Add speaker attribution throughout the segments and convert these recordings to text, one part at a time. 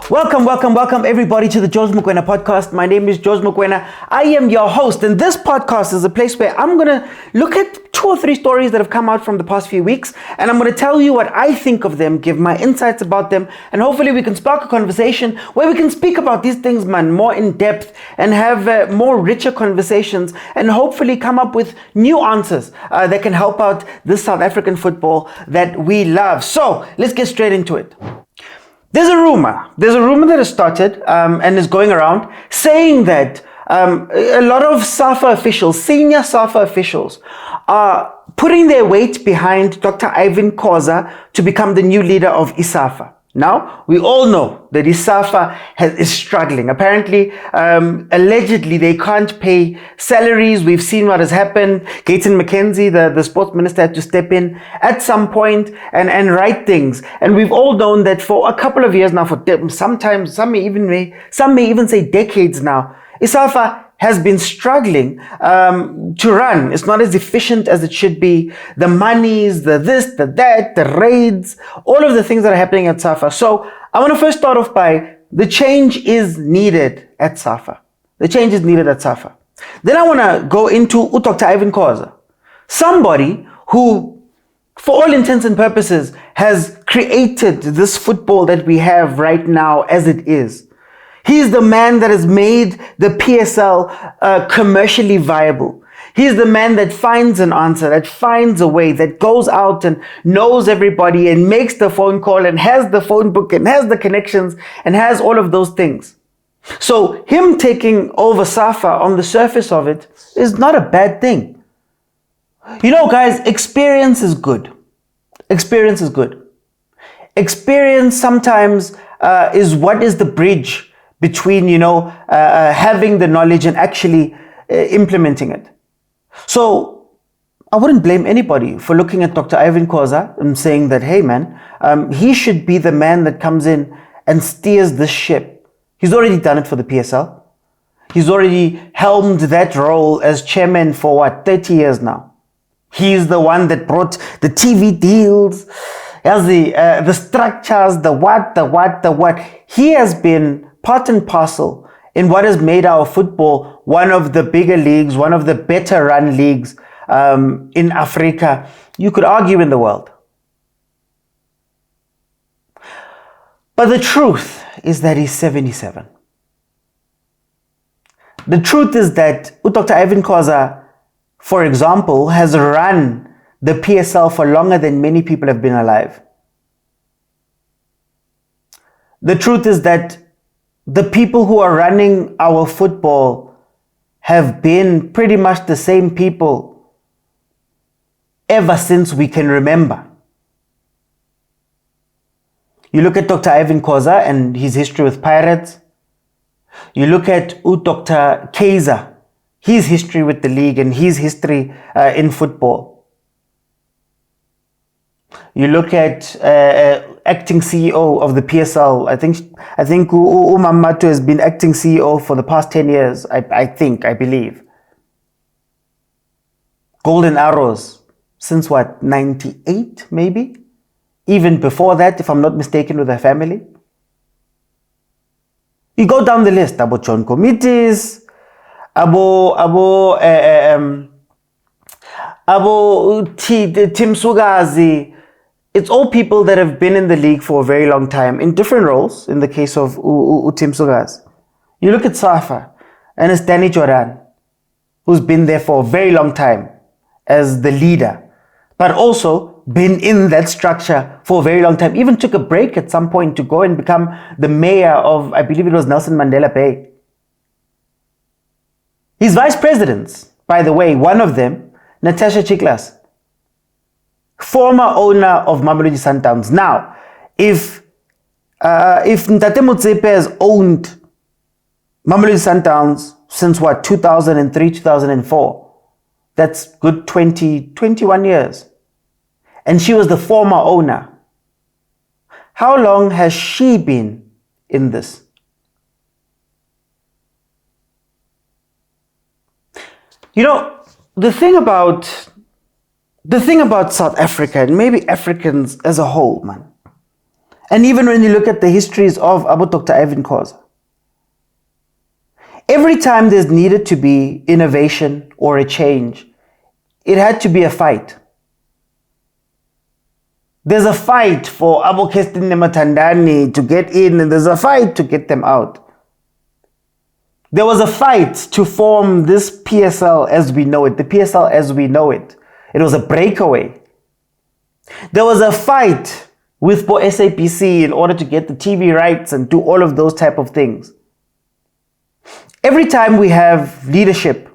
Speaker 1: Welcome everybody to the George Mokoena podcast. My name is George Mokoena. I am your host, and this podcast is a place where I'm going to look at 2 or 3 stories that have come out from the past few weeks, and I'm going to tell you what I think of them, give my insights about them, and hopefully we can spark a conversation where we can speak about these things, man, more in depth and have more richer conversations, and hopefully come up with new answers that can help out this South African football that we love. So let's get straight into it. There's a rumor that has started and is going around saying that a lot of Safa officials, senior Safa officials, are putting their weight behind Dr. Irvin Khoza to become the new leader of ISAFA. Now, we all know that ISAFA is struggling. Apparently, allegedly, they can't pay salaries. We've seen what has happened. Gayton McKenzie, the sports minister, had to step in at some point and right things. And we've all known that for a couple of years now, for sometimes, some may even say decades now, ISAFA has been struggling to run. It's not as efficient as it should be. The monies, the this, the that, the raids, all of the things that are happening at Safa. So I want to first start off by the change is needed at Safa. The change is needed at Safa. Then I want to go into Dr. Irvin Khoza, somebody who, for all intents and purposes, has created this football that we have right now as it is. He's the man that has made the PSL commercially viable. He's the man that finds an answer, that finds a way, that goes out and knows everybody and makes the phone call and has the phone book and has the connections and has all of those things. So him taking over Safa on the surface of it is not a bad thing. You know, guys, experience is good. Experience is good. Experience sometimes is what is the bridge between, having the knowledge and actually implementing it. So I wouldn't blame anybody for looking at Dr. Irvin Khoza and saying that, hey man, he should be the man that comes in and steers this ship. He's already done it for the PSL. He's already helmed that role as chairman for 30 years now. He's the one that brought the TV deals, the structures, the what. He has been part and parcel in what has made our football one of the bigger leagues, one of the better run leagues in Africa, you could argue in the world. But the truth is that he's 77. The truth is that Dr. Irvin Khoza, for example, has run the PSL for longer than many people have been alive. The truth is that the people who are running our football have been pretty much the same people ever since we can remember. You look at Dr. Irvin Khoza and his history with Pirates. You look at Dr. Kaizer, his history with the league and his history in football. You look at acting CEO of the PSL. I think Umamato has been acting CEO for the past 10 years. I believe. Golden Arrows since 98 maybe? Even before that, if I'm not mistaken, with her family. You go down the list, Abo John Committees, Abo Tim Sugazi. It's all people that have been in the league for a very long time in different roles. In the case of Tim Sugas, you look at Safa and it's Danny Jordaan, who's been there for a very long time as the leader, but also been in that structure for a very long time. Even took a break at some point to go and become the mayor of, I believe it was Nelson Mandela Bay. His vice presidents, by the way, one of them, Natasha Chiklas, former owner of Mamelodi Sundowns. Now, if Ntate Motsepe has owned Mamelodi Sundowns since 2003, 2004, that's good 21 years. And she was the former owner. How long has she been in this? You know, the thing about South Africa, and maybe Africans as a whole, man, And even when you look at the histories of Abu Dr. Ivan Khoza, every time there's needed to be innovation or a change, it had to be a fight. There's a fight for Abu Kestin Matandani to get in, and there's a fight to get them out. There was a fight to form this PSL as we know it, the PSL as we know it. It was a breakaway. There was a fight with SAPC in order to get the TV rights and do all of those type of things. Every time we have leadership,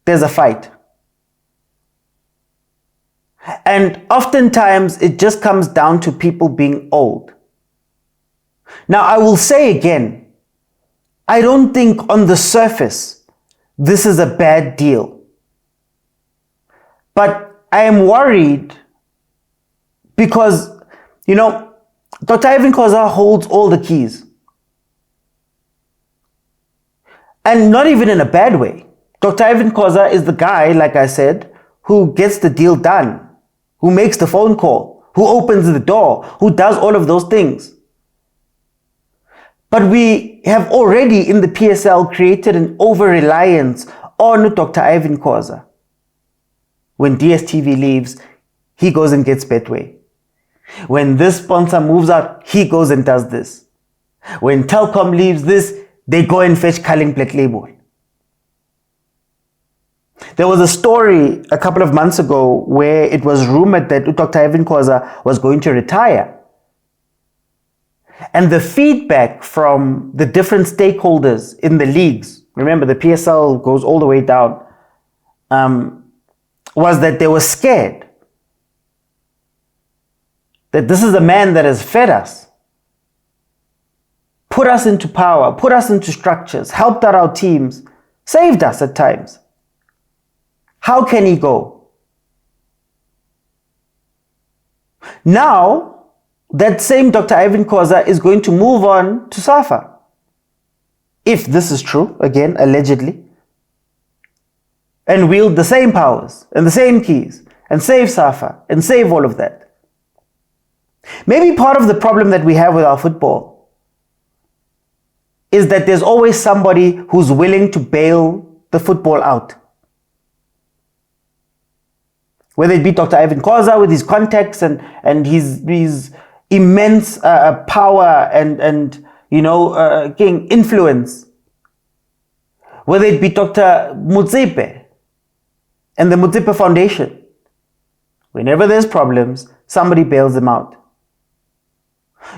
Speaker 1: there's a fight. And oftentimes it just comes down to people being old. Now, I will say again, I don't think on the surface this is a bad deal. But I am worried because, Dr. Ivan Khoza holds all the keys. And not even in a bad way. Dr. Ivan Khoza is the guy, like I said, who gets the deal done, who makes the phone call, who opens the door, who does all of those things. But we have already in the PSL created an over-reliance on Dr. Ivan Khoza. When DSTV leaves, he goes and gets Betway. When this sponsor moves out, he goes and does this. When Telkom leaves this, they go and fetch Calling Black Label. There was a story a couple of months ago where it was rumored that Dr. Ivan Khoza was going to retire. And the feedback from the different stakeholders in the leagues, remember the PSL goes all the way down, was that they were scared. That this is a man that has fed us, put us into power, put us into structures, helped out our teams, saved us at times. How can he go? Now, that same Dr. Ivan Khoza is going to move on to Safa. If this is true, again, allegedly. And wield the same powers and the same keys and save Safa and save all of that. Maybe part of the problem that we have with our football is that there's always somebody who's willing to bail the football out. Whether it be Dr. Ivan Khoza with his contacts and his immense power and influence. Whether it be Dr. Motsepe and the Motsepe Foundation. Whenever there's problems, somebody bails them out.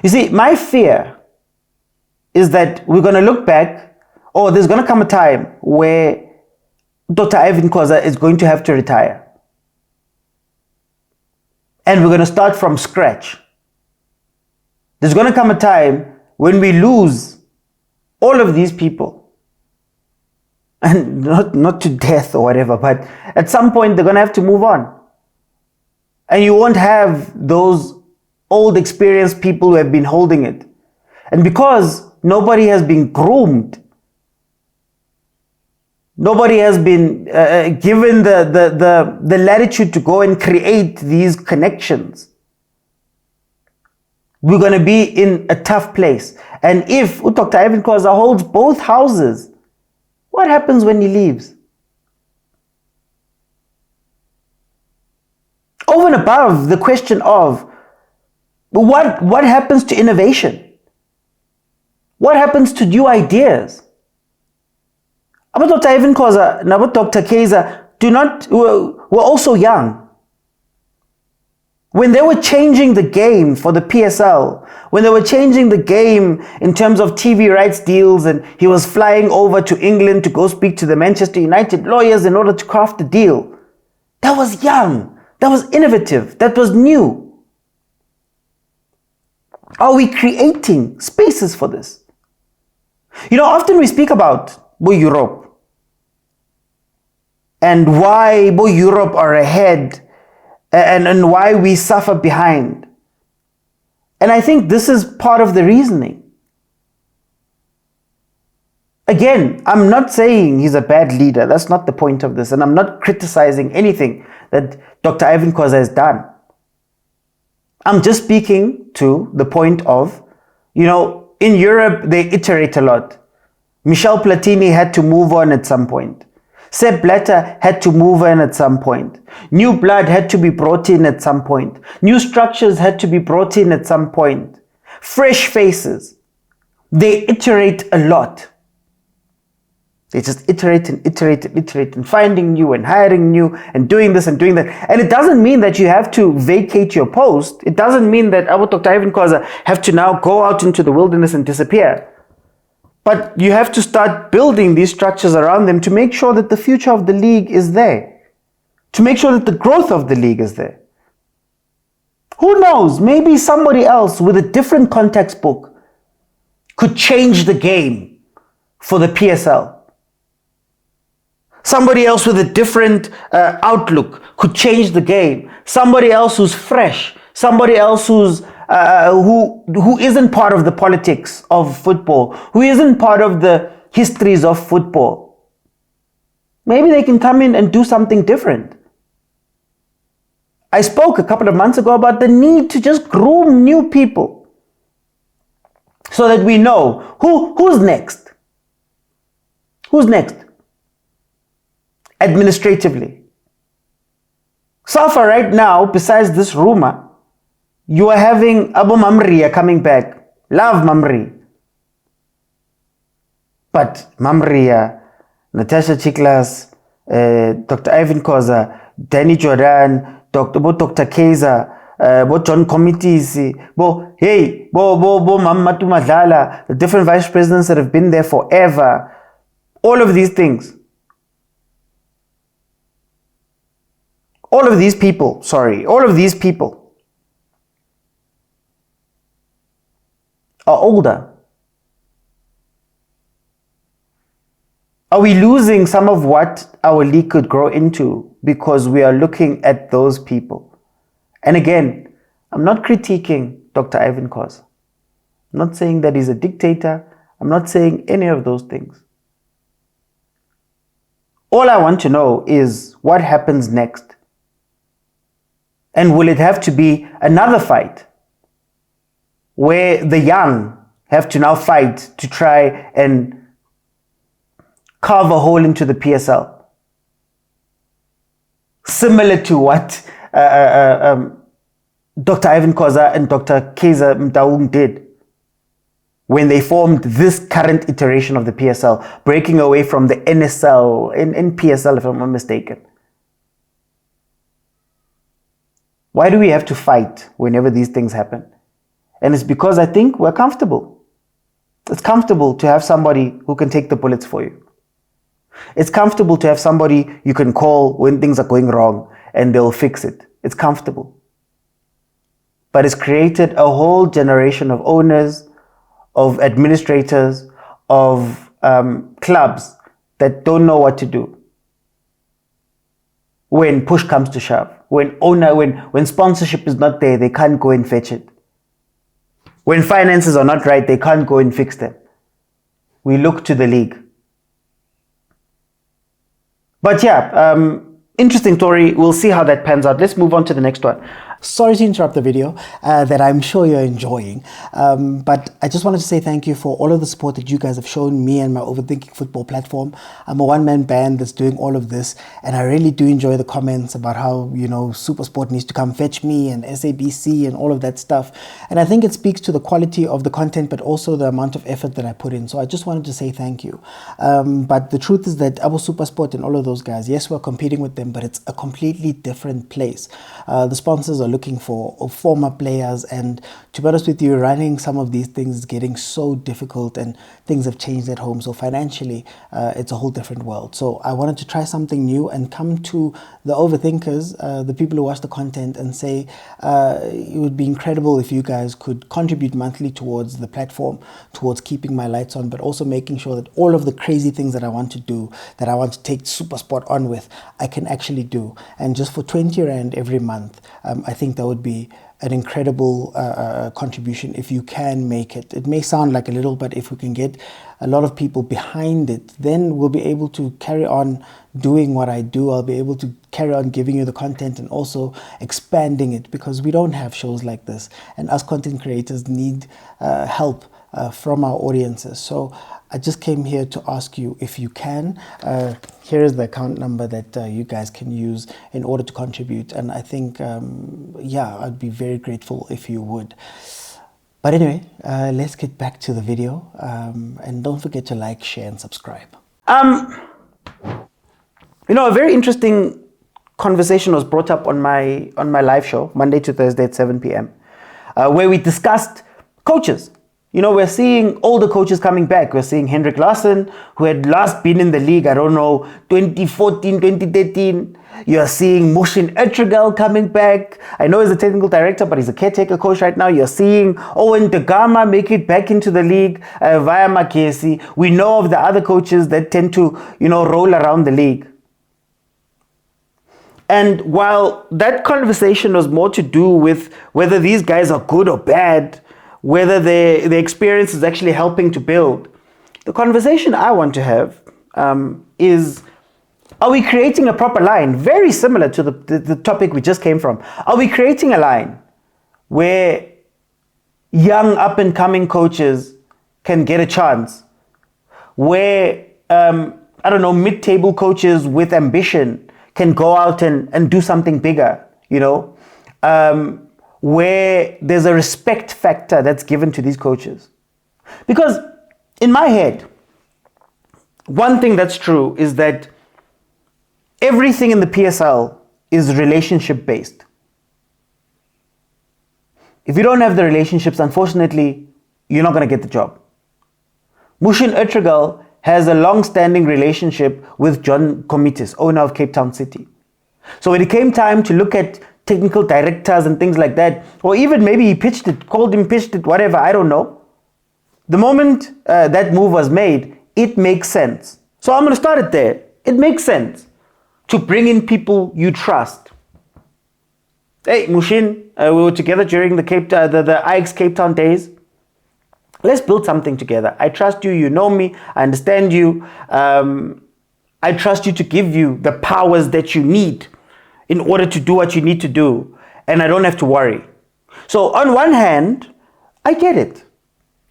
Speaker 1: You see, my fear is that we're going to look back, or there's going to come a time where Dr. Ivan Khoza is going to have to retire. And we're going to start from scratch. There's going to come a time when we lose all of these people. And not to death or whatever, but at some point they're going to have to move on. And you won't have those old experienced people who have been holding it. And because nobody has been groomed, nobody has been given the latitude to go and create these connections, we're going to be in a tough place. And if Dr. Ivan Khoza holds both houses, what happens when he leaves? Over and above the question of what happens to innovation? What happens to new ideas? About Dr. Ivan Khoza and about Dr. Kaizer were also young. When they were changing the game for the PSL, when they were changing the game in terms of TV rights deals, and he was flying over to England to go speak to the Manchester United lawyers in order to craft the deal, that was young, that was innovative, that was new. Are we creating spaces for this? Often we speak about Europe and why Europe are ahead and why we suffer behind. And I think this is part of the reasoning. Again, I'm not saying he's a bad leader. That's not the point of this. And I'm not criticizing anything that Dr. Ivan Khoza has done. I'm just speaking to the point of, in Europe, they iterate a lot. Michel Platini had to move on at some point. Sepp Blatter had to move in at some point. New blood had to be brought in at some point. New structures had to be brought in at some point. Fresh faces. They iterate a lot. They just iterate and finding new and hiring new and doing this and doing that. And it doesn't mean that you have to vacate your post. It doesn't mean that Dr. Ivan Khoza have to now go out into the wilderness and disappear. But you have to start building these structures around them to make sure that the future of the league is there. To make sure that the growth of the league is there. Who knows? Maybe somebody else with a different context book could change the game for the PSL. Somebody else with a different outlook could change the game. Somebody else who's fresh. Somebody else who's who isn't part of the politics of football, who isn't part of the histories of football. Maybe they can come in and do something different. I spoke a couple of months ago about the need to just groom new people so that we know who's next. Who's next? Administratively. Safa right now, besides this rumor, you are having Abu Mamriya coming back. Love Mamri. But Mamriya, Natasha Chiklas, Dr. Ivan Khoza, Danny Jordaan, Dr. Kaizer, John Committees, Mamatu Madlala, the different vice presidents that have been there forever. All of these things. All of these people are older. Are we losing some of what our league could grow into because we are looking at those people? And again, I'm not critiquing Dr. Ivan Khoza. I'm not saying that he's a dictator. I'm not saying any of those things. All I want to know is what happens next. And will it have to be another fight where the young have to now fight to try and carve a hole into the PSL? Similar to what Dr. Ivan Khoza and Dr. Kaizer Motaung did when they formed this current iteration of the PSL, breaking away from the NSL and PSL, if I'm not mistaken. Why do we have to fight whenever these things happen? And it's because I think we're comfortable. It's comfortable to have somebody who can take the bullets for you. It's comfortable to have somebody you can call when things are going wrong and they'll fix it. It's comfortable. But it's created a whole generation of owners, of administrators, of clubs that don't know what to do when push comes to shove. When sponsorship is not there, they can't go and fetch it. When finances are not right, they can't go and fix them. We look to the league. But yeah, interesting story. We'll see how that pans out. Let's move on to the next one.
Speaker 2: Sorry to interrupt the video that I'm sure you're enjoying, but I just wanted to say thank you for all of the support that you guys have shown me and my Overthinking Football platform. I'm a one-man band that's doing all of this, and I really do enjoy the comments about how, Supersport needs to come fetch me and SABC and all of that stuff. And I think it speaks to the quality of the content, but also the amount of effort that I put in. So I just wanted to say thank you. But the truth is that Abu Supersport and all of those guys, yes, we're competing with them, but it's a completely different place. The sponsors are looking for former players, and to be honest with you, running some of these things is getting so difficult, and things have changed at home. So financially, it's a whole different world. So I wanted to try something new and come to the overthinkers, the people who watch the content, and say it would be incredible if you guys could contribute monthly towards the platform, towards keeping my lights on, but also making sure that all of the crazy things that I want to do, that I want to take Supersport on with, I can actually do. And just for 20 Rand every month, I think that would be an incredible contribution if you can make it. It may sound like a little, but if we can get a lot of people behind it, then we'll be able to carry on doing what I do. I'll be able to carry on giving you the content and also expanding it, because we don't have shows like this, and us content creators need help from our audiences. So I just came here to ask you if you can. Here is the account number that you guys can use in order to contribute. And I think, I'd be very grateful if you would. But anyway, let's get back to the video. And don't forget to like, share, and subscribe.
Speaker 1: A very interesting conversation was brought up on my live show, Monday to Thursday at 7 p.m., where we discussed coaches. We're seeing older coaches coming back. We're seeing Hendrik Larsson, who had last been in the league, 2014, 2013. You're seeing Mushin Etrigal coming back. I know he's a technical director, but he's a caretaker coach right now. You're seeing Owen Dagama make it back into the league via Makesi. We know of the other coaches that tend to, roll around the league. And while that conversation was more to do with whether these guys are good or bad, whether the experience is actually helping to build, the conversation I want to have is, are we creating a proper line? Very similar to the topic we just came from. Are we creating a line where young up-and-coming coaches can get a chance? Where, mid-table coaches with ambition can go out and do something bigger, where there's a respect factor that's given to these coaches. Because in my head, one thing that's true is that everything in the PSL is relationship based. If you don't have the relationships, unfortunately, you're not going to get the job. Mushin Etrigal has a long-standing relationship with John Comitis, owner of Cape Town City. So when it came time to look at technical directors and things like that, or even maybe he pitched it, whatever, I don't know. The moment that move was made, it makes sense. So I'm going to start it there. It makes sense to bring in people you trust. Hey, Mushin, we were together during the Ajax Cape Town days. Let's build something together. I trust you. You know me. I understand you. I trust you to give you the powers that you need in order to do what you need to do, and I don't have to worry. So on one hand, I get it.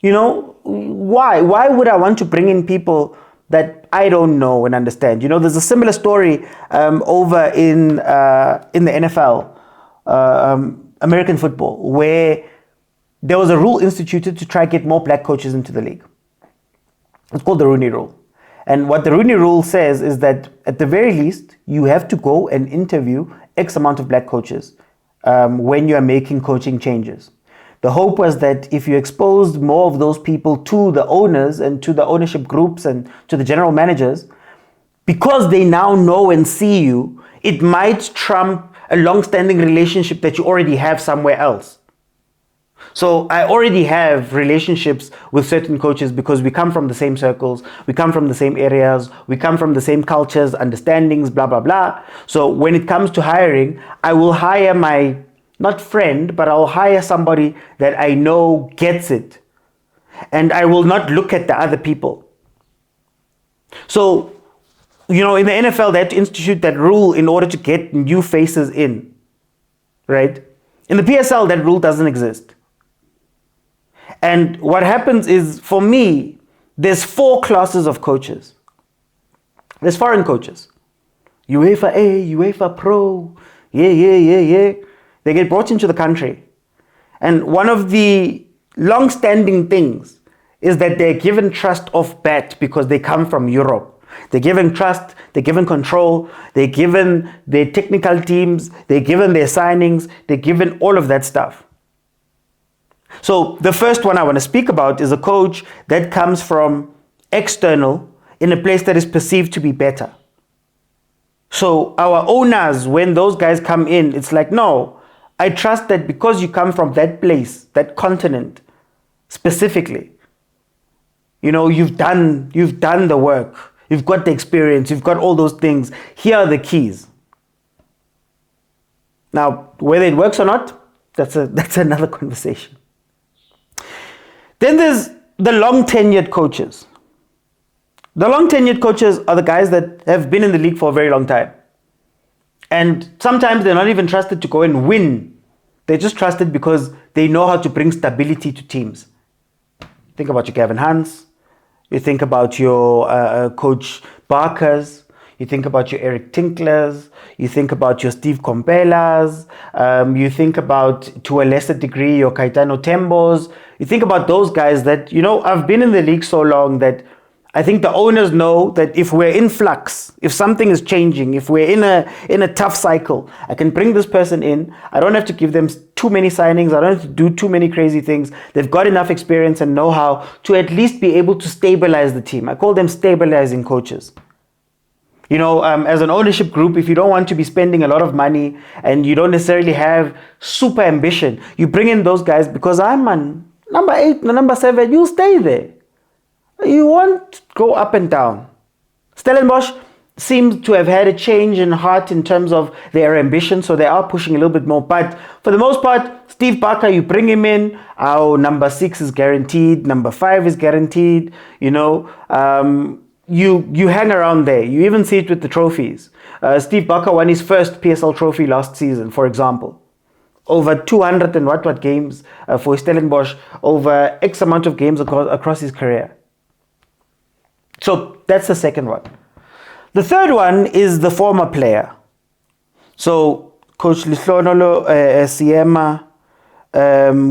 Speaker 1: Why would I want to bring in people that I don't know and understand? There's a similar story over in the NFL, American football, where there was a rule instituted to try to get more black coaches into the league. It's called the Rooney Rule. And what the Rooney Rule says is that at the very least, you have to go and interview X amount of black coaches when you are making coaching changes. The hope was that if you exposed more of those people to the owners and to the ownership groups and to the general managers, because they now know and see you, it might trump a long-standing relationship that you already have somewhere else. So I already have relationships with certain coaches because we come from the same circles, we come from the same areas, we come from the same cultures, understandings, blah, blah, blah. So when it comes to hiring, I will hire my, not friend, but I'll hire somebody that I know gets it. And I will not look at the other people. So, in the NFL, they had to institute that rule in order to get new faces in, right? In the PSL, that rule doesn't exist. And what happens is, for me, there's 4 classes of coaches. There's foreign coaches. UEFA A, UEFA Pro, yeah. They get brought into the country. And one of the long-standing things is that they're given trust off bat because they come from Europe. They're given trust, they're given control, they're given their technical teams, they're given their signings, they're given all of that stuff. So the first one I want to speak about is a coach that comes from external in a place that is perceived to be better. So our owners, when those guys come in, it's like, no, I trust that because you come from that place, that continent specifically, you've done the work, you've got the experience, you've got all those things. Here are the keys. Now, whether it works or not, that's another conversation. Then there's the long tenured coaches. The long tenured coaches are the guys that have been in the league for a very long time. And sometimes they're not even trusted to go and win. They're just trusted because they know how to bring stability to teams. Think about your Gavin Hans. You think about your Coach Barkers. You think about your Eric Tinklers. You think about your Steve Kompelas. You think about, to a lesser degree, your Caetano Tembos. You think about those guys that, I've been in the league so long that I think the owners know that if we're in flux, if something is changing, if we're in a tough cycle, I can bring this person in. I don't have to give them too many signings. I don't have to do too many crazy things. They've got enough experience and know-how to at least be able to stabilize the team. I call them stabilizing coaches. As an ownership group, if you don't want to be spending a lot of money and you don't necessarily have super ambition, you bring in those guys because I'm on number 8, number 7, you stay there. You won't go up and down. Stellenbosch seems to have had a change in heart in terms of their ambition, so they are pushing a little bit more. But for the most part, Steve Barker, you bring him in, our number 6 is guaranteed, number 5 is guaranteed, you hang around there. You even see it with the trophies. Steve Barker won his first PSL trophy last season, for example. Over 200 and what games for Stellenbosch, over X amount of games across his career. So that's the second one. The third one is the former player. So Coach Lihlonolo Siema,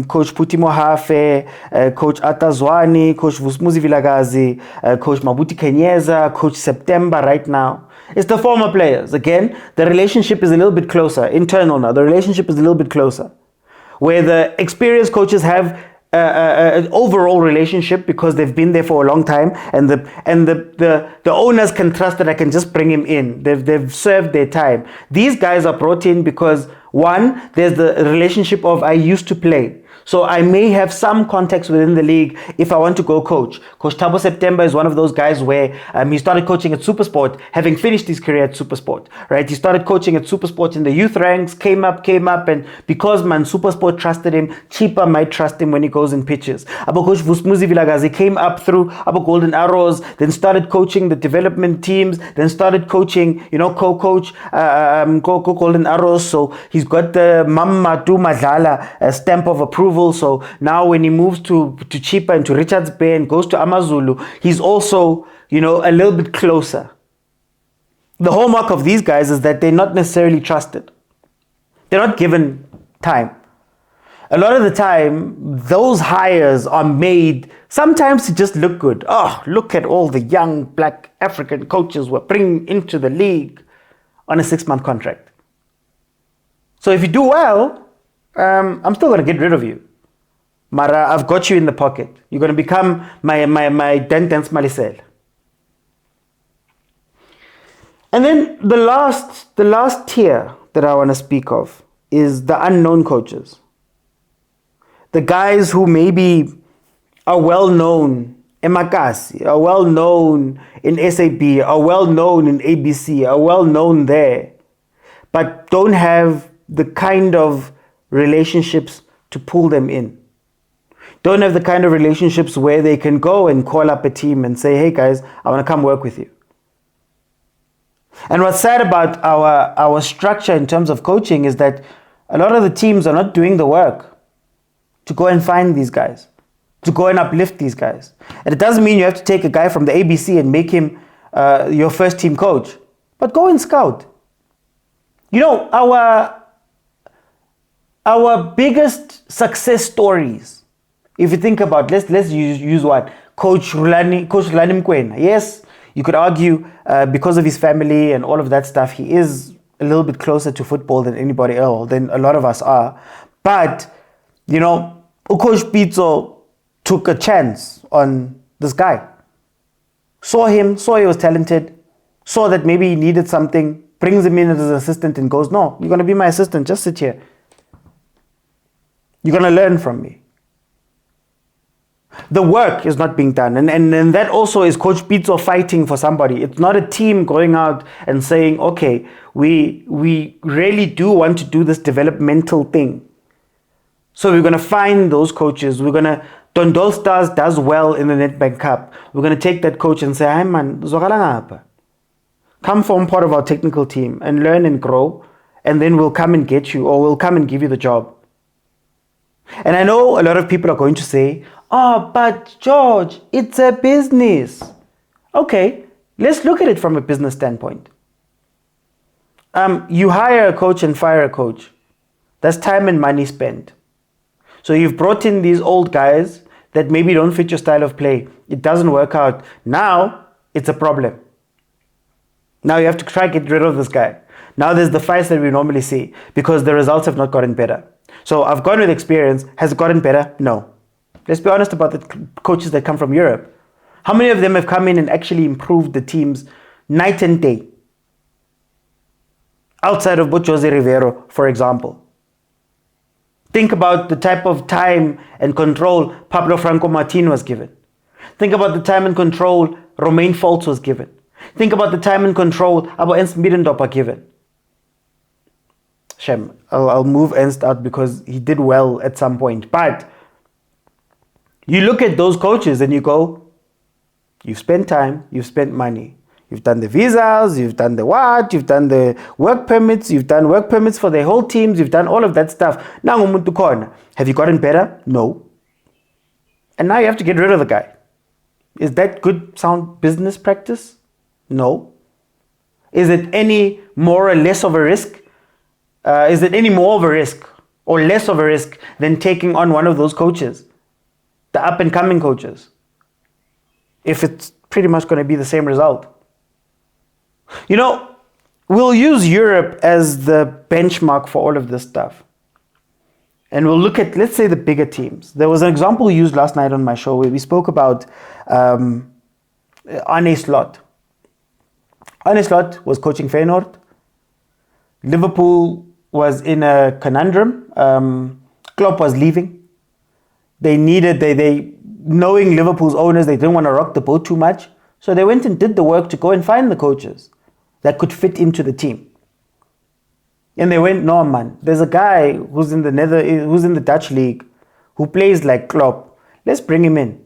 Speaker 1: Coach Putimo Hafe, Coach Atazwani, Coach Vusmuzi Vilagazi, Coach Mabuti Kenyeza, Coach September right now. It's the former players. Again, the relationship is a little bit closer. Internal now, the relationship is a little bit closer. Where the experienced coaches have an overall relationship because they've been there for a long time, and the owners can trust that I can just bring him in. They've served their time. These guys are brought in because, one, there's the relationship of I used to play. So I may have some context within the league if I want to go coach. Coach Thabo September is one of those guys where he started coaching at Supersport, having finished his career at Supersport, right? He started coaching at Supersport in the youth ranks, came up, and because Supersport trusted him, Chipa might trust him when he goes in pitches. Abo Coach Vusmuzi Vilagazi came up through Abo Golden Arrows, then started coaching the development teams, then started coaching, co-coach Golden Arrows. So he's got the Mamadu Madlala stamp of approval. So now when he moves to Chipa and to Richards Bay and goes to Amazulu, he's also, a little bit closer. The hallmark of these guys is that they're not necessarily trusted. They're not given time. A lot of the time, those hires are made sometimes to just look good. Oh, look at all the young black African coaches we're bringing into the league on a 6-month contract. So if you do well, I'm still going to get rid of you. Mara, I've got you in the pocket. You're going to become my Dentens Malisel. And then the last tier that I want to speak of is the unknown coaches. The guys who maybe are well known in Makasi, are well known in SAB, are well known in ABC, are well known there, but don't have the kind of relationships to pull them in. Don't have the kind of relationships where they can go and call up a team and say, hey guys, I want to come work with you. And what's sad about our structure in terms of coaching is that a lot of the teams are not doing the work to go and find these guys, to go and uplift these guys. And it doesn't mean you have to take a guy from the ABC and make him your first team coach, but go and scout. Our biggest success stories, if you think about, let's use what? Coach Rulani Mokoena. Yes, you could argue because of his family and all of that stuff, he is a little bit closer to football than anybody else, than a lot of us are. But, Coach Pitso took a chance on this guy. Saw he was talented, saw that maybe he needed something, brings him in as an assistant and goes, no, you're going to be my assistant, just sit here. You're going to learn from me. The work is not being done. And that also is Coach Pitso fighting for somebody. It's not a team going out and saying, okay, we really do want to do this developmental thing. So we're going to find those coaches. We're going to Dondol Stars does well in the Nedbank Cup. We're going to take that coach and say, "Hi man, come form part of our technical team and learn and grow, and then we'll come and get you, or we'll come and give you the job." And I know a lot of people are going to say, "Oh, but George, it's a business." Okay, let's look at it from a business standpoint. You hire a coach and fire a coach. That's time and money spent. So you've brought in these old guys that maybe don't fit your style of play. It doesn't work out. Now it's a problem. Now you have to try to get rid of this guy. Now there's the fights that we normally see because the results have not gotten better. So I've gone with experience. Has it gotten better? No. Let's be honest about the coaches that come from Europe. How many of them have come in and actually improved the teams night and day? Outside of Jose Rivero, for example. Think about the type of time and control Pablo Franco Martin was given. Think about the time and control Romain Foltz was given. Think about the time and control Abo Ernst Middendorp are given. Shem, I'll move Ernst out because he did well at some point. But you look at those coaches and you go, you've spent time, you've spent money. You've done the visas, you've done the what, you've done the work permits, you've done work permits for the whole teams, you've done all of that stuff. Now, have you gotten better? No. And now you have to get rid of the guy. Is that good, sound business practice? No. Is it any more or less of a risk? Is it any more of a risk or less of a risk than taking on one of those coaches, the up and coming coaches, if it's pretty much going to be the same result? You know, we'll use Europe as the benchmark for all of this stuff. And we'll look at, let's say, the bigger teams. There was an example used last night on my show where we spoke about Arne Slot. Arne Slot was coaching Feyenoord. Liverpool was in a conundrum. Klopp was leaving. They knowing Liverpool's owners, they didn't want to rock the boat too much. So they went and did the work to go and find the coaches that could fit into the team. And they went, no man, there's a guy who's in the Dutch league who plays like Klopp. Let's bring him in.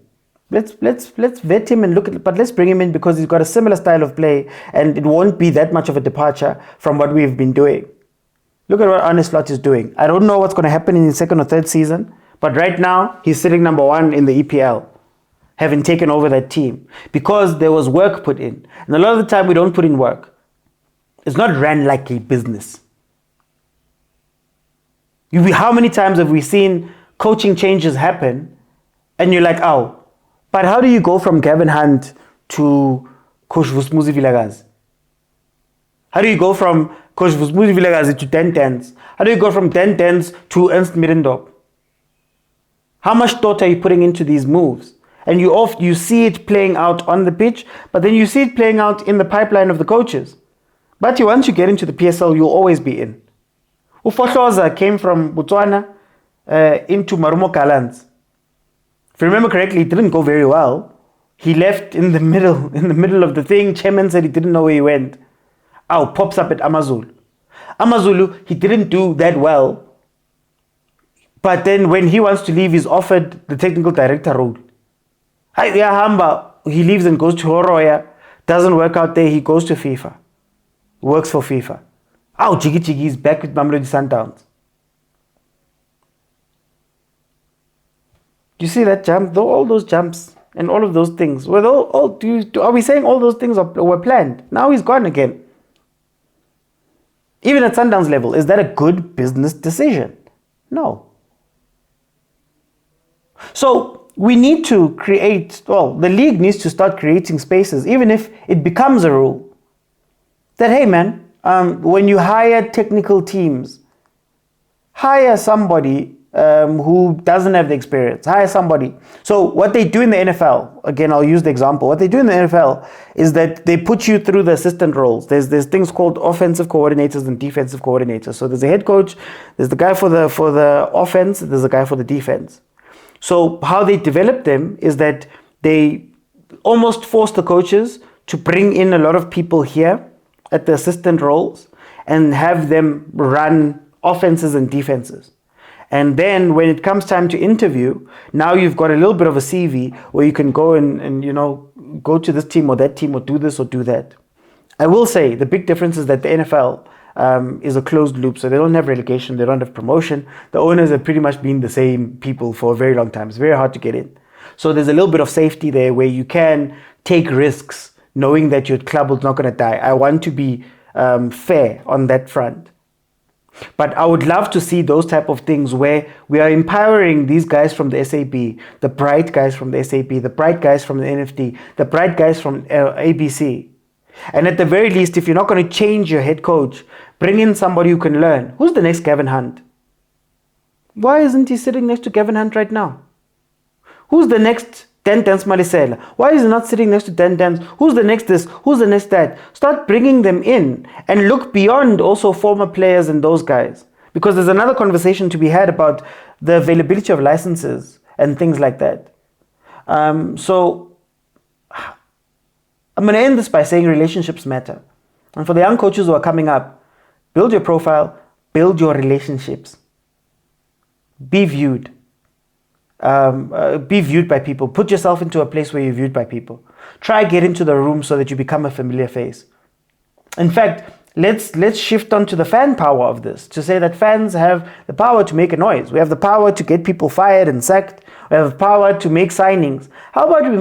Speaker 1: Let's vet him and look at, but let's bring him in because he's got a similar style of play and it won't be that much of a departure from what we've been doing. Look at what Arne Slot is doing. I don't know what's going to happen in his second or third season, but right now he's sitting number 1 in the EPL, having taken over that team because there was work put in. And a lot of the time we don't put in work. It's not ran like a business. How many times have we seen coaching changes happen and you're like, oh, but how do you go from Gavin Hunt to Coach Vusmuzi Vilagazi? How do you go from Coach Vusmuzi Vilagazi to 10-10s? How do you go from 10-10s to Ernst Middendorp? How much thought are you putting into these moves? And you see it playing out on the pitch, but then you see it playing out in the pipeline of the coaches. But once you get into the PSL, you'll always be in. Khoza came from Botswana into Marumo Gallants. If you remember correctly, it didn't go very well. He left in the middle of the thing. Chairman said he didn't know where he went. Pops up at Amazulu. Amazulu, he didn't do that well. But then when he wants to leave, he's offered the technical director role. He leaves and goes to Horoya. Doesn't work out there, he goes to FIFA. Works for FIFA. Jiggy is back with Mamelodi Sundowns. You see that jump? All those jumps and all of those things. Are we saying all those things were planned? Now he's gone again. Even at Sundowns level, is that a good business decision? No. So we need to the league needs to start creating spaces, even if it becomes a rule. That, hey man, when you hire technical teams, hire somebody who doesn't have the experience. Hire somebody. So what they do in the NFL, again, I'll use the example. What they do in the NFL is that they put you through the assistant roles. There's things called offensive coordinators and defensive coordinators. So there's a head coach, there's the guy for the offense, there's a guy for the defense. So how they develop them is that they almost force the coaches to bring in a lot of people here at the assistant roles and have them run offenses and defenses. And then when it comes time to interview, now you've got a little bit of a CV where you can go and go to this team or that team or do this or do that. I will say the big difference is that the NFL is a closed loop, so they don't have relegation, they don't have promotion. The owners have pretty much been the same people for a very long time. It's very hard to get in. So there's a little bit of safety there where you can take risks knowing that your club is not going to die. I want to be fair on that front. But I would love to see those type of things where we are empowering these guys from the SAB, the bright guys from the SAB, the bright guys from the NFT, the bright guys from ABC. And at the very least, if you're not going to change your head coach, bring in somebody who can learn. Who's the next Gavin Hunt? Why isn't he sitting next to Gavin Hunt right now? Who's the next Dan Malisela? Why is he not sitting next to Dan? Who's the next this? Who's the next that? Start bringing them in and look beyond also former players and those guys. Because there's another conversation to be had about the availability of licenses and things like that. So I'm going to end this by saying relationships matter. And for the young coaches who are coming up, build your profile, build your relationships. Be viewed. Be viewed by people. Put yourself into a place where you're viewed by people. Try get into the room so that you become a familiar face. In fact, let's shift on to the fan power of this, to say that fans have the power to make a noise. We have the power to get people fired and sacked. We have the power to make signings. How about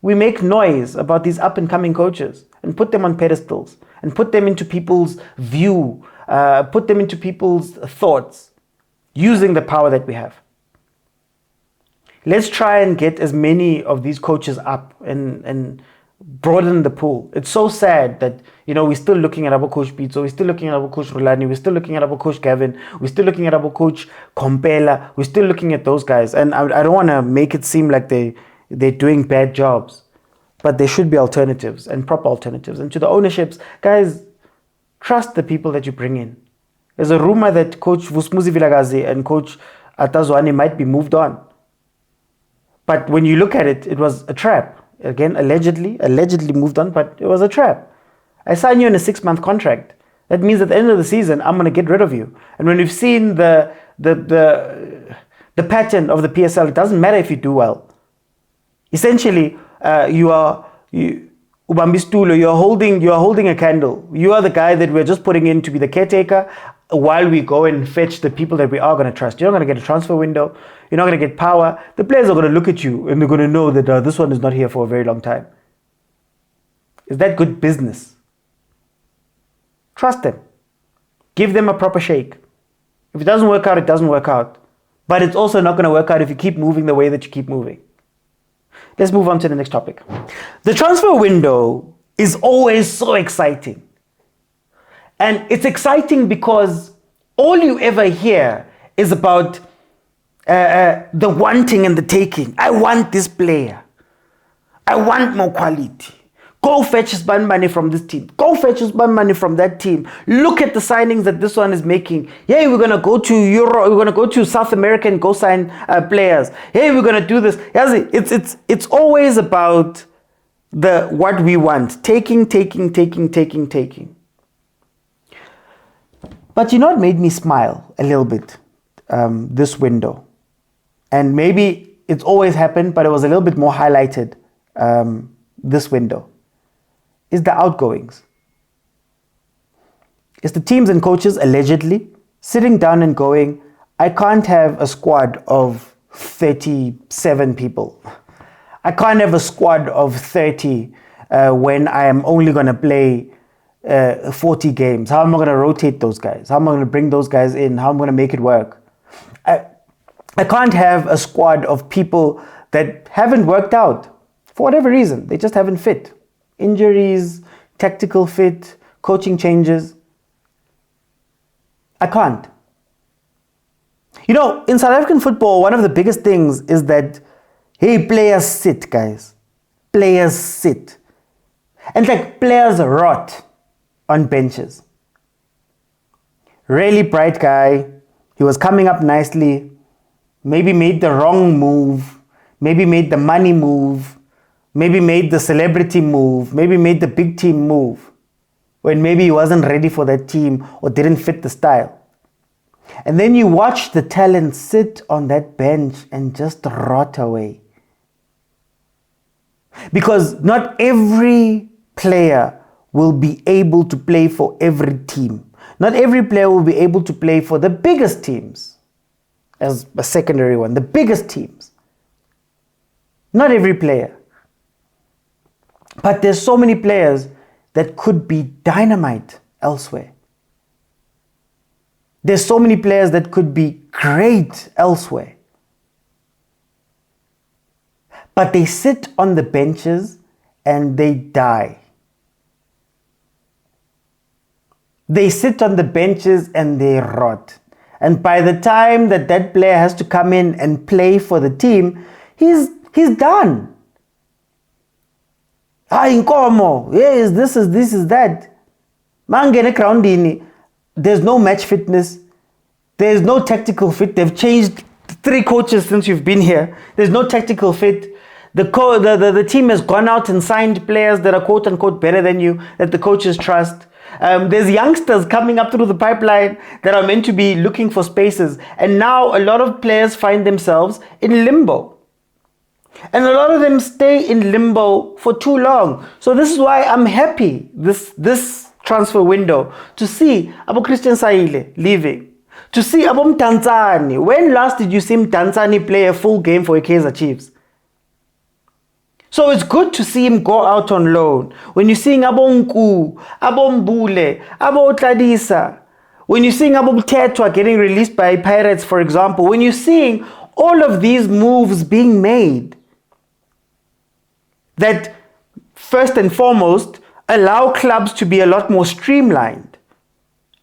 Speaker 1: we make noise about these up and coming coaches and put them on pedestals and put them into people's view, put them into people's thoughts, using the power that we have. Let's try and get as many of these coaches up and broaden the pool. It's so sad that, we're still looking at our coach Pitso, we're still looking at our coach Rulani, we're still looking at our coach Gavin, we're still looking at our coach Kompela, we're still looking at those guys. And I don't want to make it seem like they're doing bad jobs, but there should be alternatives and proper alternatives. And to the ownerships, guys, trust the people that you bring in. There's a rumor that Coach Vusmuzi Vilagazi and Coach Atazwani might be moved on. But when you look at it, it was a trap. Again, allegedly moved on, but it was a trap. I signed you in a 6-month contract. That means at the end of the season, I'm going to get rid of you. And when we've seen the pattern of the PSL, it doesn't matter if you do well. Essentially, you're holding a candle. You are the guy that we're just putting in to be the caretaker while we go and fetch the people that we are going to trust. You're not going to get a transfer window. You're not going to get power. The players are going to look at you and they're going to know that this one is not here for a very long time. Is that good business? Trust them. Give them a proper shake. If it doesn't work out, it doesn't work out. But it's also not going to work out if you keep moving the way that you keep moving. Let's move on to the next topic. The transfer window is always so exciting. And it's exciting because all you ever hear is about the wanting and the taking. I want this player. I want more quality. Go fetch spend money from this team. Go fetch spend money from that team. Look at the signings that this one is making. Hey, we're going to go to Europe. We're going to go to South America and go sign players. Hey, we're going to do this. It's always about what we want. Taking. But it made me smile a little bit, this window. And maybe it's always happened, but it was a little bit more highlighted this window. Is the outgoings. It's the teams and coaches allegedly sitting down and going, I can't have a squad of 37 people. I can't have a squad of 30 when I am only going to play 40 games. How am I going to rotate those guys? How am I going to bring those guys in? How am I going to make it work? I can't have a squad of people that haven't worked out for whatever reason. They just haven't fit. Injuries, tactical fit, coaching changes. I can't. In South African football, one of the biggest things is that, hey, players sit, guys. Players sit. And players rot on benches. Really bright guy. He was coming up nicely. Maybe made the wrong move. Maybe made the money move. Maybe made the celebrity move. Maybe made the big team move. When maybe he wasn't ready for that team or didn't fit the style. And then you watch the talent sit on that bench and just rot away. Because not every player will be able to play for every team. Not every player will be able to play for the biggest teams as a secondary one, the biggest teams. Not every player. But there's so many players that could be dynamite elsewhere. There's so many players that could be great elsewhere. But they sit on the benches and they die. They sit on the benches and they rot. And by the time that player has to come in and play for the team, he's done. Inkomo, yes, this is that. Mangene groundini. There's no match fitness. There's no tactical fit. They've changed 3 coaches since you've been here. There's no tactical fit. The team has gone out and signed players that are quote unquote better than you, that the coaches trust. There's youngsters coming up through the pipeline that are meant to be looking for spaces. And now a lot of players find themselves in limbo. And a lot of them stay in limbo for too long. So this is why I'm happy this transfer window to see Abo Christian Saile leaving. To see Abo Mtanzani. When last did you see Mtanzani play a full game for Kaizer Chiefs? So it's good to see him go out on loan. When you're seeing Abo Nku, Abo Mbule, Abo Tladisa, when you're seeing Abo Mtetwa getting released by Pirates, for example, when you're seeing all of these moves being made, that first and foremost allow clubs to be a lot more streamlined,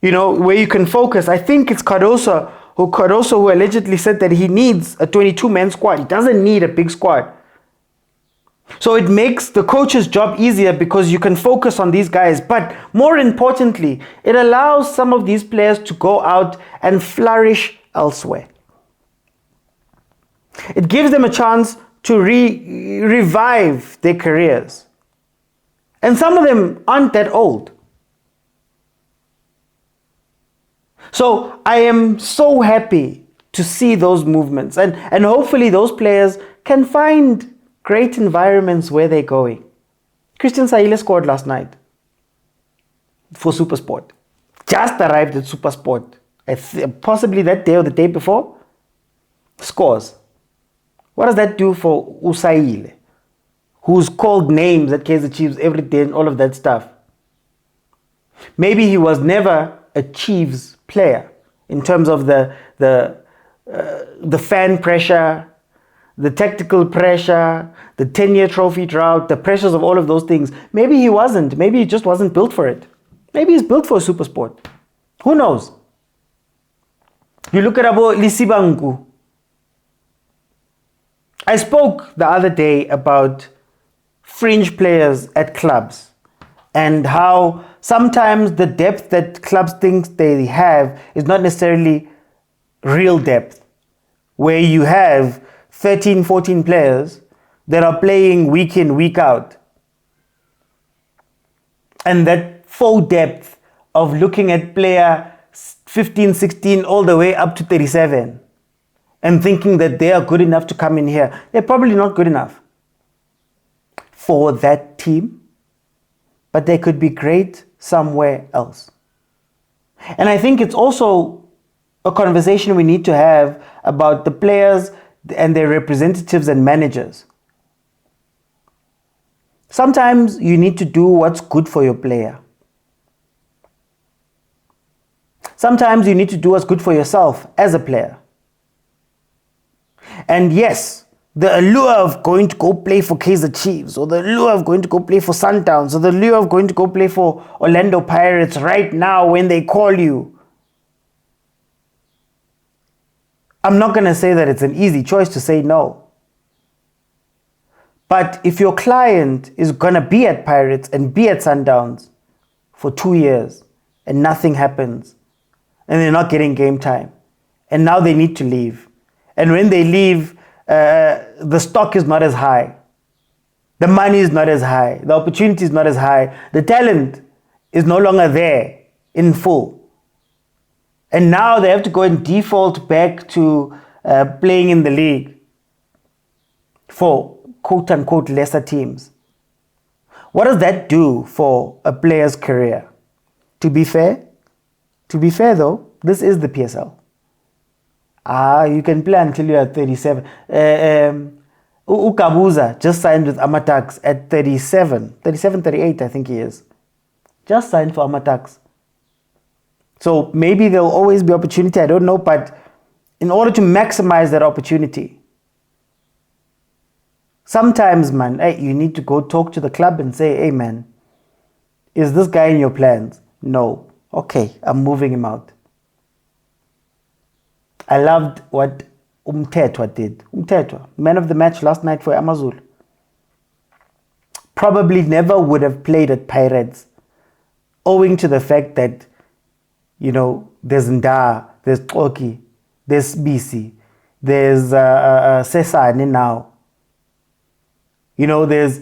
Speaker 1: where you can focus. I think it's Cardoso who allegedly said that he needs a 22-man squad. He doesn't need a big squad. So it makes the coach's job easier because you can focus on these guys. But more importantly, it allows some of these players to go out and flourish elsewhere. It gives them a chance to revive their careers. And some of them aren't that old. So I am so happy to see those movements. And hopefully those players can find great environments where they're going. Christian Saile scored last night for Supersport. Just arrived at Supersport. Possibly that day or the day before. Scores. What does that do for Usaile, who's called names at Kaizer Chiefs every day and all of that stuff? Maybe he was never a Chiefs player in terms of the fan pressure, the tactical pressure, the 10-year trophy drought, the pressures of all of those things. Maybe he wasn't. Maybe he just wasn't built for it. Maybe he's built for a Supersport. Who knows? You look at Abo Lisibangu. I spoke the other day about fringe players at clubs and how sometimes the depth that clubs think they have is not necessarily real depth, where you have 13, 14 players that are playing week in, week out. And that full depth of looking at player 15, 16 all the way up to 37 and thinking that they are good enough to come in here. They're probably not good enough for that team, but they could be great somewhere else. And I think it's also a conversation we need to have about the players and their representatives and managers. Sometimes you need to do what's good for your player. Sometimes you need to do what's good for yourself as a player. And yes, the allure of going to go play for Kaizer Chiefs, or the allure of going to go play for Sundowns, or the allure of going to go play for Orlando Pirates right now when they call you. I'm not going to say that it's an easy choice to say no. But if your client is going to be at Pirates and be at Sundowns for 2 years and nothing happens, and they're not getting game time, and now they need to leave, and when they leave, the stock is not as high, the money is not as high, the opportunity is not as high, the talent is no longer there in full, And now they have to go and default back to playing in the league for quote-unquote lesser teams. What does that do for a player's career? To be fair though, this is the PSL. You can play until you are 37. Ukabuza just signed with Amatax at 38 I think he is. Just signed for Amatax. So maybe there'll always be opportunity, I don't know, but in order to maximize that opportunity, sometimes, man, hey, you need to go talk to the club and say, hey, man, is this guy in your plans? No. Okay, I'm moving him out. I loved what Umtetwa did. Umtetwa, man of the match last night for Amazulu. Probably never would have played at Pirates, owing to the fact that, you know, there's Nda, there's Koki, there's BC, there's Sesane now. You know, there's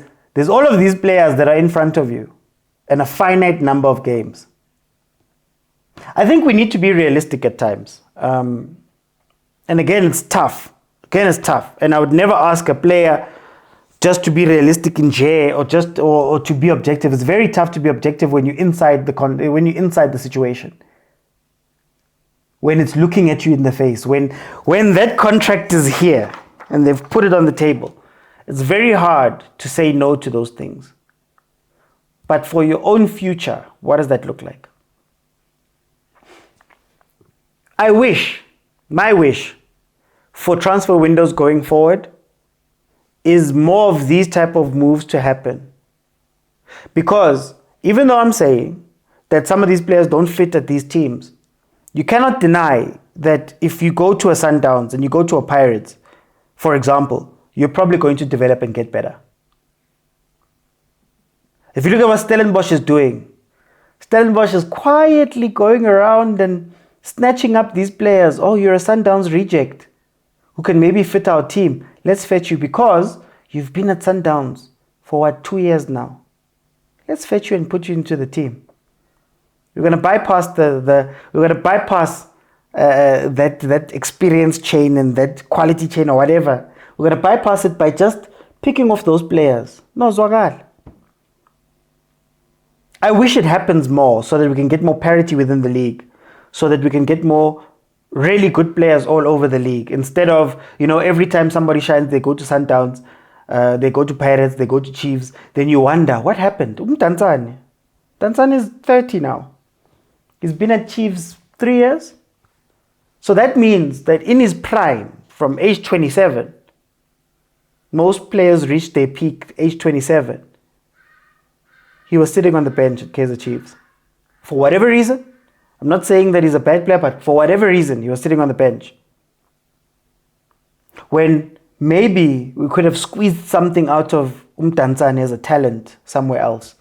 Speaker 1: all of these players that are in front of you and a finite number of games. I think we need to be realistic at times. And again, it's tough. And I would never ask a player just to be realistic in J or to be objective. It's very tough to be objective when you're inside the situation. When it's looking at you in the face, when that contract is here and they've put it on the table, it's very hard to say no to those things. But for your own future, what does that look like? My wish for transfer windows going forward is more of these type of moves to happen. Because even though I'm saying that some of these players don't fit at these teams, you cannot deny that if you go to a Sundowns and you go to a Pirates, for example, you're probably going to develop and get better. If you look at what Stellenbosch is doing, Stellenbosch is quietly going around and snatching up these players. Oh, you're a Sundowns reject who can maybe fit our team. Let's fetch you because you've been at Sundowns for 2 years now. Let's fetch you and put you into the team. We're going to bypass that experience chain and that quality chain or whatever. We're going to bypass it by just picking off those players. No, Zwagal. I wish it happens more so that we can get more parity within the league, so that we can get more really good players all over the league. Instead of, every time somebody shines, they go to Sundowns, they go to Pirates, they go to Chiefs. Then you wonder, what happened? Tanzania is 30 now. He's been at Chiefs 3 years. So that means that in his prime, from age 27, most players reach their peak age 27. He was sitting on the bench at Kaizer Chiefs. For whatever reason, I'm not saying that he's a bad player, but for whatever reason, he was sitting on the bench. When maybe we could have squeezed something out of Tanzania as a talent somewhere else.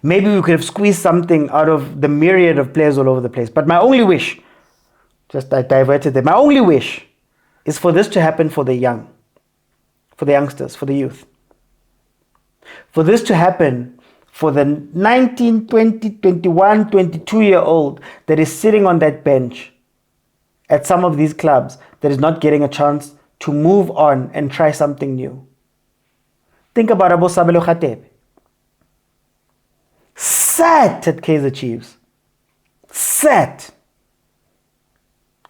Speaker 1: Maybe we could have squeezed something out of the myriad of players all over the place. But my only wish, I diverted there, my only wish is for this to happen for the young, for the youngsters, for the youth. For this to happen for the 19, 20, 21, 22-year-old that is sitting on that bench at some of these clubs that is not getting a chance to move on and try something new. Think about Abo Sabelo Khatebe. Sat at Kaizer Chiefs. Sat.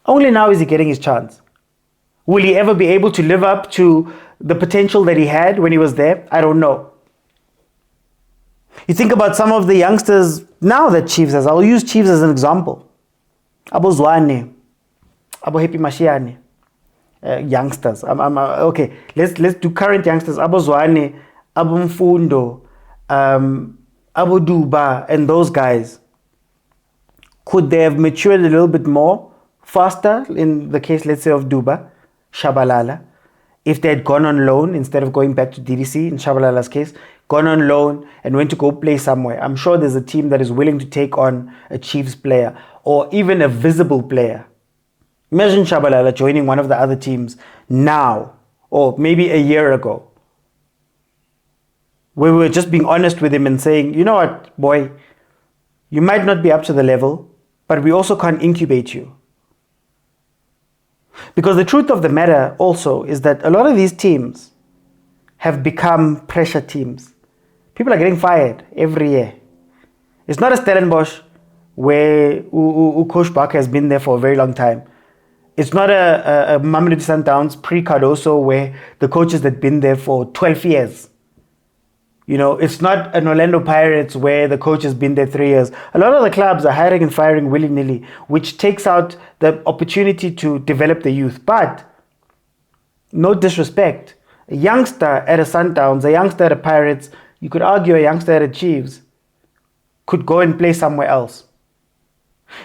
Speaker 1: Only now is he getting his chance. Will he ever be able to live up to the potential that he had when he was there? I don't know. You think about some of the youngsters now that Chiefs has. I'll use Chiefs as an example. Abo Zwane, Abo Happy Mashiane, youngsters. Okay, let's do current youngsters. Abo Zwane, Abo Mfundo, Abo Duba, and those guys. Could they have matured a little bit more faster in the case, let's say, of Duba, Shabalala, if they had gone on loan instead of going back to DDC in Shabalala's case, gone on loan and went to go play somewhere? I'm sure there's a team that is willing to take on a Chiefs player or even a visible player. Imagine Shabalala joining one of the other teams now or maybe a year ago, where we were just being honest with him and saying, you know what, boy, you might not be up to the level, but we also can't incubate you. Because the truth of the matter also is that a lot of these teams have become pressure teams. People are getting fired every year. It's not a Stellenbosch where Coach Barker has been there for a very long time. It's not a Mamelodi Sundowns pre-Cardoso where the coaches have been there for 12 years. You know, it's not an Orlando Pirates where the coach has been there 3 years. A lot of the clubs are hiring and firing willy-nilly, which takes out the opportunity to develop the youth. But, no disrespect, a youngster at a Sundowns, a youngster at a Pirates, you could argue a youngster at a Chiefs, could go and play somewhere else.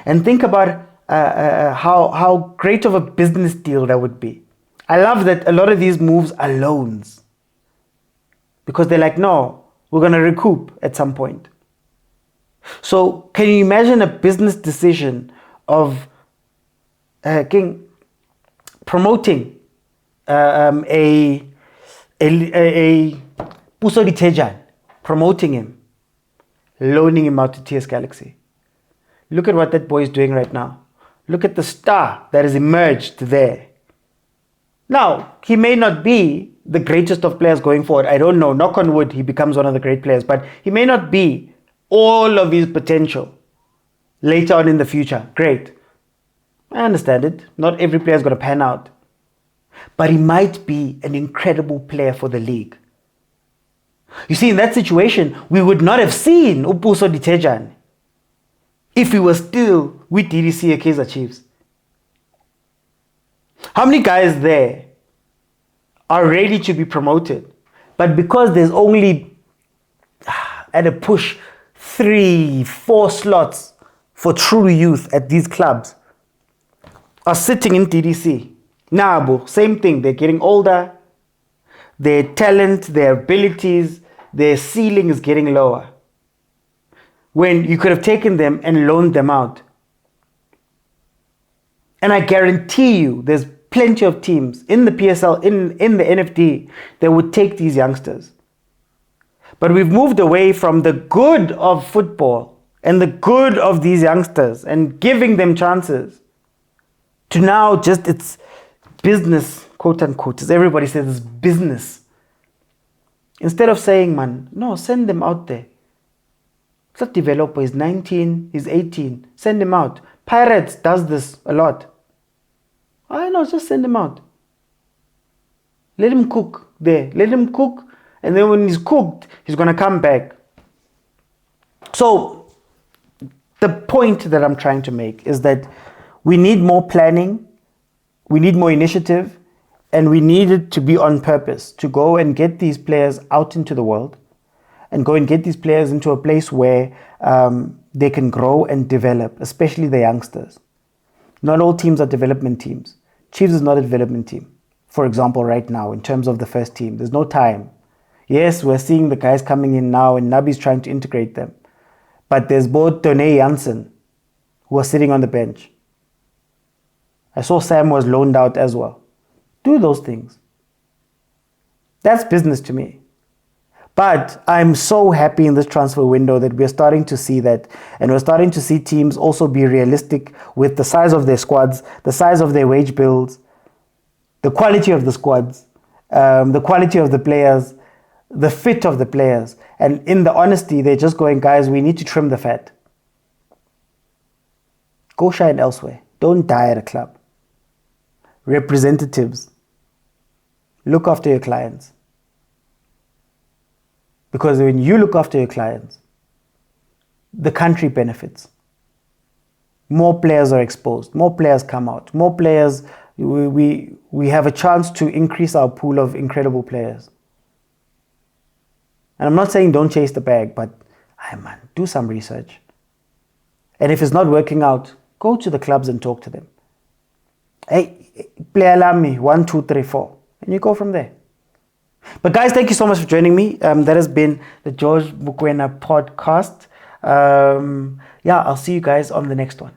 Speaker 1: And think about how great of a business deal that would be. I love that a lot of these moves are loans. Because they're like, no, we're going to recoup at some point. So can you imagine a business decision of promoting a Pitso Mosimane, promoting him, loaning him out to TS Galaxy? Look at what that boy is doing right now. Look at the star that has emerged there. Now, he may not be the greatest of players going forward. I don't know. Knock on wood, he becomes one of the great players. But he may not be all of his potential later on in the future. Great. I understand it. Not every player is going to pan out. But he might be an incredible player for the league. You see, in that situation, we would not have seen Pitso Mosimane if he was still with DDC at Kaizer Chiefs. How many guys there are ready to be promoted, but because there's only, at a push, 3-4 slots for true youth at these clubs, are sitting in DDC? Nah, same thing. They're getting older. Their talent, their abilities, their ceiling is getting lower. When you could have taken them and loaned them out. And I guarantee you, there's plenty of teams in the PSL, in the NFD, that would take these youngsters. But we've moved away from the good of football and the good of these youngsters and giving them chances to now just it's business, quote unquote, as everybody says, it's business. Instead of saying, man, no, send them out there. That developer is 19, he's 18, send him out. Pirates does this a lot. I know, just send him out. Let him cook there. Let him cook, and then when he's cooked, he's going to come back. So, the point that I'm trying to make is that we need more planning, we need more initiative, and we need it to be on purpose, to go and get these players out into the world, and go and get these players into a place where they can grow and develop, especially the youngsters. Not all teams are development teams. Chiefs is not a development team. For example, right now, in terms of the first team, there's no time. Yes, we're seeing the guys coming in now and Nabi's trying to integrate them. But there's both Tone Janssen, who are sitting on the bench. I saw Sam was loaned out as well. Do those things. That's business to me. But I'm so happy in this transfer window that we're starting to see that, and we're starting to see teams also be realistic with the size of their squads, the size of their wage bills, the quality of the squads, the quality of the players, the fit of the players. And in the honesty, they're just going, guys, we need to trim the fat. Go shine elsewhere. Don't die at a club. Representatives, look after your clients. Because when you look after your clients, the country benefits. More players are exposed. More players come out. More players, we have a chance to increase our pool of incredible players. And I'm not saying don't chase the bag, but do some research. And if it's not working out, go to the clubs and talk to them. Hey, player Lami, 1, 2, 3, 4. And you go from there. But guys, thank you so much for joining me. That has been the George Mokoena podcast. I'll see you guys on the next one.